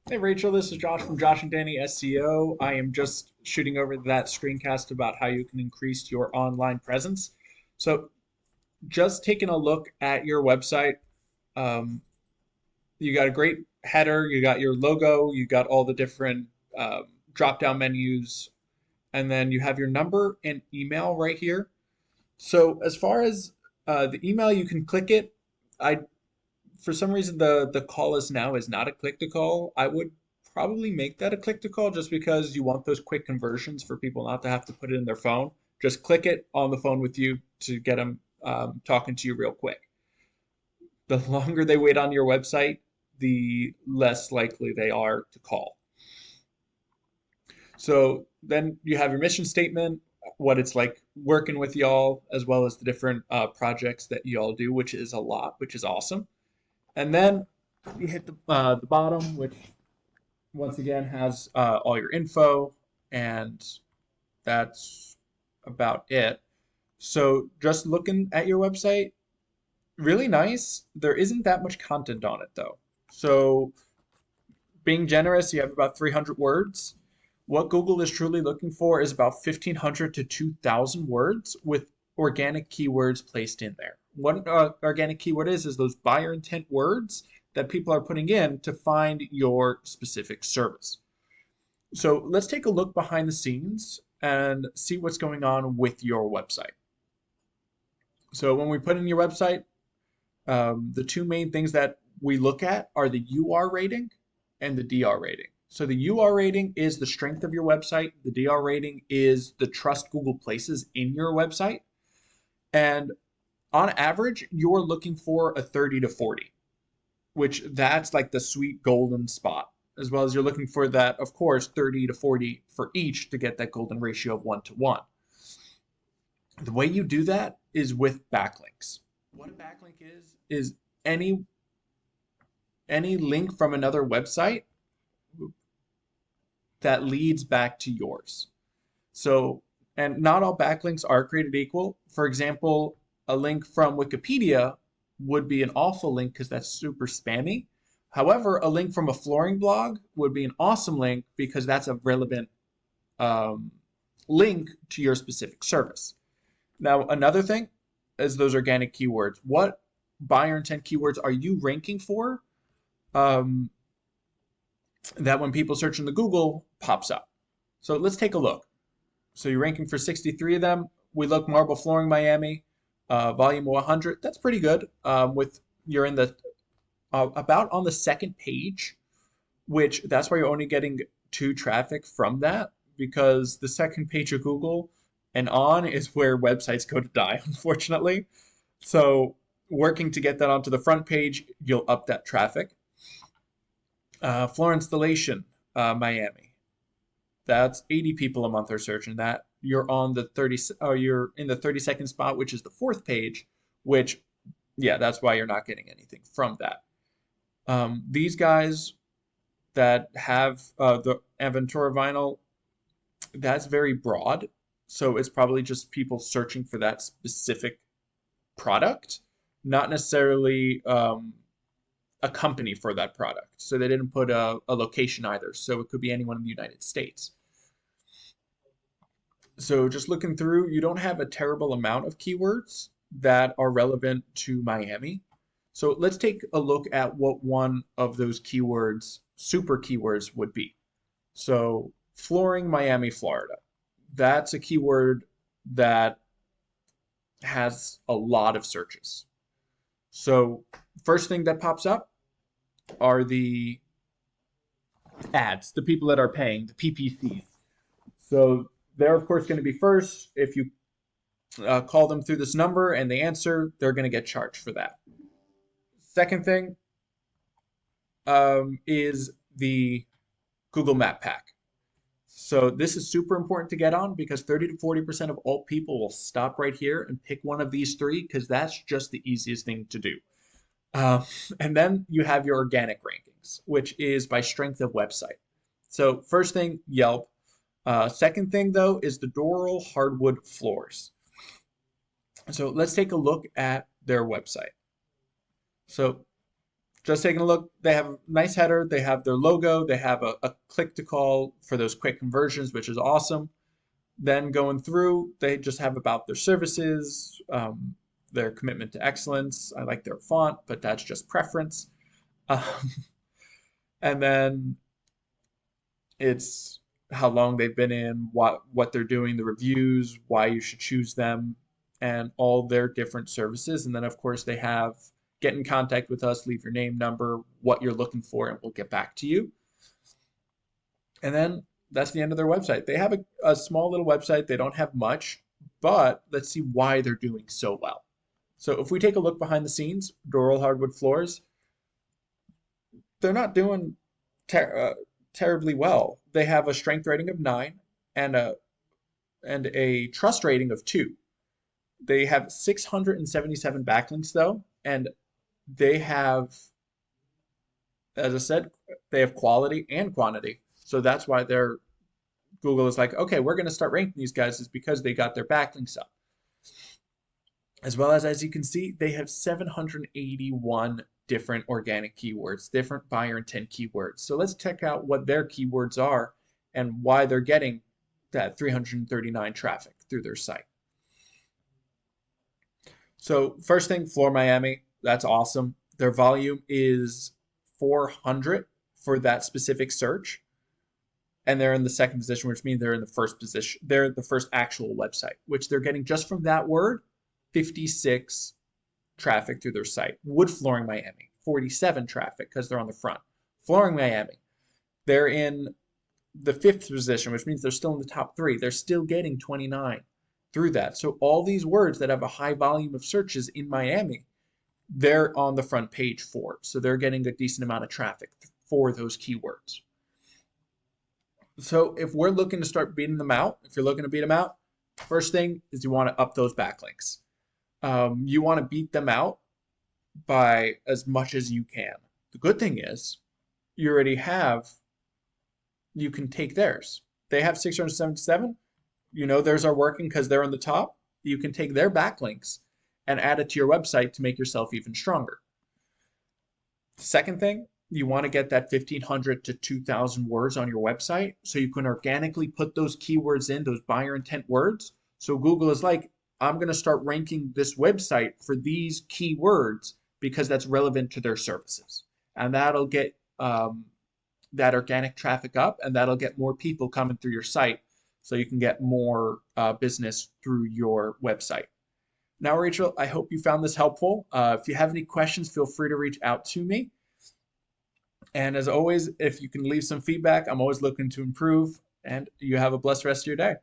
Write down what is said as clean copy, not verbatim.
Hey Rachel, this is Josh from Josh and Danny SEO. I am just shooting over that screencast about how you can increase your online presence. So, just taking a look at your website, um, you got a great header, you got your logo, you got all the different drop down menus, and then you have your number and email right here. So, as far as the email, you can click it. I For some reason the call is now is not a click to call. I would probably make that a click to call just because you want those quick conversions for people not to have to put it in their phone. Just click it on the phone with you to get them talking to you real quick. The longer they wait on your website, the less likely they are to call. So then you have your mission statement, what it's like working with y'all, as well as the different projects that y'all do, which is a lot, which is awesome. And then you hit the bottom, which once again has all your info, and that's about it. So just looking at your website, really nice. There isn't that much content on it though. So being generous, you have about 300 words. What Google is truly looking for is about 1,500 to 2,000 words with organic keywords placed in there. What an organic keyword is those buyer intent words that people are putting in to find your specific service. So let's take a look behind the scenes and see what's going on with your website. So when we put in your website, the two main things that we look at are the UR rating and the DR rating. So the UR rating is the strength of your website. The DR rating is the trust Google places in your website. And on average, you're looking for a 30 to 40, which that's like the sweet golden spot, as well as you're looking for that, of course, 30 to 40 for each to get that golden ratio of 1 to 1. The way you do that is with backlinks. What a backlink is any any link from another website that leads back to yours. So, and not all backlinks are created equal. For example, a link from Wikipedia would be an awful link because that's super spammy. However, a link from a flooring blog would be an awesome link because that's a relevant um, link to your specific service. Now, another thing is those organic keywords. What buyer intent keywords are you ranking for? Um, that when people search in the Google pops up. So let's take a look. So you're ranking for 63 of them. We look marble flooring Miami, volume 100. That's pretty good. With you're in the about on the second page, which that's why you're only getting 2 traffic from that because the second page of Google and on is where websites go to die, unfortunately. So working to get that onto the front page, you'll up that traffic. Floor installation, Miami. That's 80 people a month are searching that. You're on the 30, or you're in the 32nd spot, which is the fourth page, which, yeah, that's why you're not getting anything from that. These guys that have the Aventura vinyl, that's very broad. So it's probably just people searching for that specific product, not necessarily a company for that product. So they didn't put a location either. So it could be anyone in the United States. So just looking through, you don't have a terrible amount of keywords that are relevant to Miami. So let's take a look at what one of those keywords, super keywords, would be. So flooring Miami, Florida. That's a keyword that has a lot of searches. So first thing that pops up are the ads, the people that are paying, the PPCs. So they're of course going to be first. If you call them through this number and they answer, they're going to get charged for that. Second thing is the Google Map Pack. So this is super important to get on because 30 to 40% of all people will stop right here and pick one of these three because that's just the easiest thing to do. Uh, and then you have your organic rankings, which is by strength of website. So first thing, Yelp. Second thing, though, is the Doral Hardwood Floors. So let's take a look at their website. So just taking a look, they have a nice header, they have their logo, they have a click to call for those quick conversions, which is awesome. Then going through, they just have about their services, their commitment to excellence. I like their font, but that's just preference. Um, and then it's how long they've been in, what they're doing, the reviews, why you should choose them, and all their different services. And then of course they have get in contact with us, leave your name, number, what you're looking for, and we'll get back to you. And then that's the end of their website. They have a small little website. They don't have much, but let's see why they're doing so well. So if we take a look behind the scenes, Doral Hardwood Floors, they're not doing ter terribly well. They have a strength rating of 9 and a trust rating of 2. They have 677 backlinks though, and they have, as I said, they have quality and quantity. So that's why Google is like, okay, we're going to start ranking these guys, is because they got their backlinks up. As well as you can see, they have 781 different organic keywords, different buyer intent keywords. So let's check out what their keywords are and why they're getting that 339 traffic through their site. So first thing, Floor Miami, that's awesome. Their volume is 400 for that specific search. And they're in the second position, which means they're in the first position. They're the first actual website, which they're getting just from that word, 56 traffic through their site. Wood Flooring Miami, 47 traffic because they're on the front. Flooring Miami, they're in the 5th position, which means they're still in the top 3. They're still getting 29 through that. So all these words that have a high volume of searches in Miami, they're on the front page for. So they're getting a decent amount of traffic for those keywords. So if we're looking to start beating them out, if you're looking to beat them out, first thing is you want to up those backlinks. You want to beat them out by as much as you can. The good thing is you already have, you can take theirs. They have 677. You know theirs are working because they're on the top. You can take their backlinks and add it to your website to make yourself even stronger. Second thing, you want to get that 1,500 to 2,000 words on your website so you can organically put those keywords in, those buyer intent words. So Google is like, I'm going to start ranking this website for these keywords because that's relevant to their services. And that'll get that organic traffic up, and that'll get more people coming through your site so you can get more business through your website. Now, Rachel, I hope you found this helpful. If you have any questions, feel free to reach out to me. And as always, if you can leave some feedback, I'm always looking to improve, and you have a blessed rest of your day.